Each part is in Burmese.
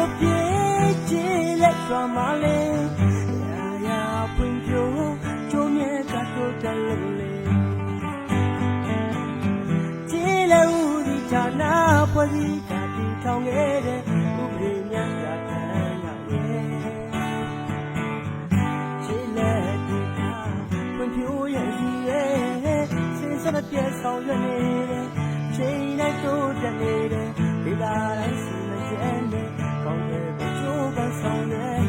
ဆိုပြေးကြည်လက်ရွာမှာလေရာရာပွင့်ပြိုးကျုံမြဲကတို့တလို့လေကြည်လက်ဦးဒီဌာနဖွဲ့စည်းကတည်ထောင်ခဲ့တဲ့ဥပဒေများပြဋ္ဌာန်းရရဲ့ကြည်လက်ဒီကပွင့်ပြိုးရဲ့ရည်ရဲ့စင်စမပြတ်ဆောင်ရွက်နေတဲ့ချိန်နဲ့တို့တနေတဲ့ဒီလာတိုင်းစီမကျန်တဲ့ကောင်းတဲ့ဘချိုးပန်းဆောင်ရဲ့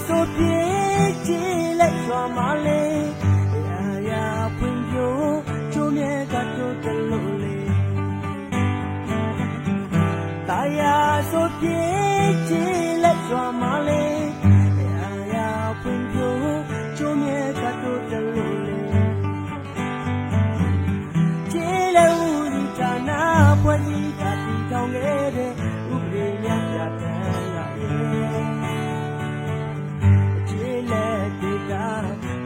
ဆိုပြေးကြည်လက်ရွာမှာလေရာရာဖွင့်ပြိုးကျိုးမြဲကတို့တလို့လေတာယာဆိုပြေးကြည်လက်ရွာမှာလေရာရာဖွင့်ပြိုးကျိုးမြဲကတို့တလို့လေကြည်လက်ဦးဒီဌာနဖွဲ့စည်းကတည်ထောင်ခဲ့တဲ့ဥပဒေများပြဋ္ဌာန်းရရဲ့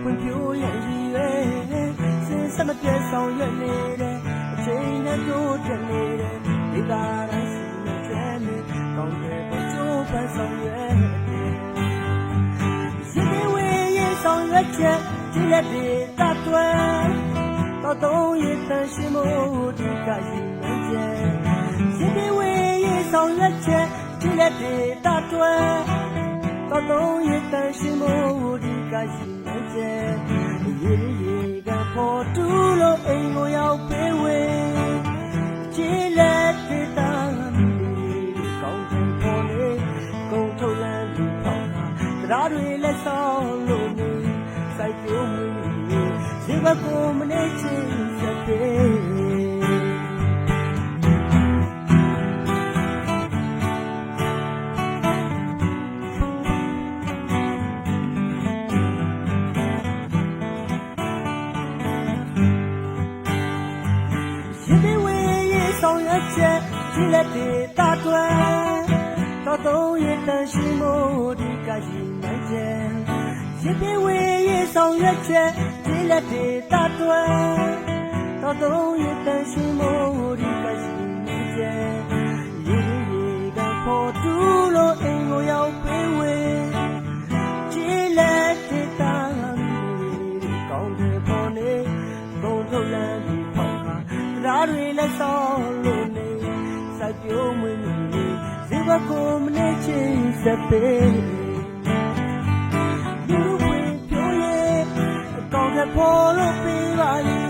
ဖွင့်ပြိုးရဲ့ရည်ရွယ်စင်စမပြတ်ဆောင်ရွက်နေတဲ့အချိန်နဲ့တို့တက်နေတဲ့ဒီသာတိုင်းစီမကျန်တဲ့ကောင်းတဲ့ဘချိုးပန်းဆောင်ရွက်ရည်ဝေးရဲ့ဆောင်ရွက်ချက်ဒီလက်တွေတတ်တွယ်တော့သုံးရတန်ရှင်မို့ဒီကရည်မှန်းချက်ရည်ဝေးရဲ့ဆောင်ရွက်ချက်ဒီလက်တွေတတ်တွယ်တော့သုံးရတန်ရှင်မို့ဒီကရည်ရေရေကပေါ်တူလို့အိမ်ကိုရောက်ပေးဝေးကြည်လက်တေးတာမီကောင်းတယ်ပေါ်လေကုန်ထုတ်လန်းပြီးပေါက်တာတရားတွေလက်ဆောင်လို့နေစိုက်ပြုံးမွေးဇေဘကိုမနေချင်စတဲ့ဆောင်ရွက်ချက်ဒီလက်တွေတတ်တွယ်တော့သုံးရတန်ရှိမို့ဒီကရှိနေချက်ရည်ပြေဝေးရေးဆောင်ရွက်ချက်ဒီလက်တွေတတ်တွယ်တော့သုံးရတန်ရှိမို့ဒီကရှိနေချက်ရေရေကပေါ်တူလို့အိမ်ကိုရောက်ပေးဝေးကြည်လက်တွေတာကောင်းတယ်ပေါ်နေကုန်ထုတ်လန်းပြီးပေါက်တာတရားတွေလက်ဆောင်လို့နေစိုက်ပြုံးမွေးနေဇေဘကိုမနေချင်စပေးလူဝင်ပြိုးရဲ့အကောင်းတဲ့ပေါ်လို့ပေးပါလေ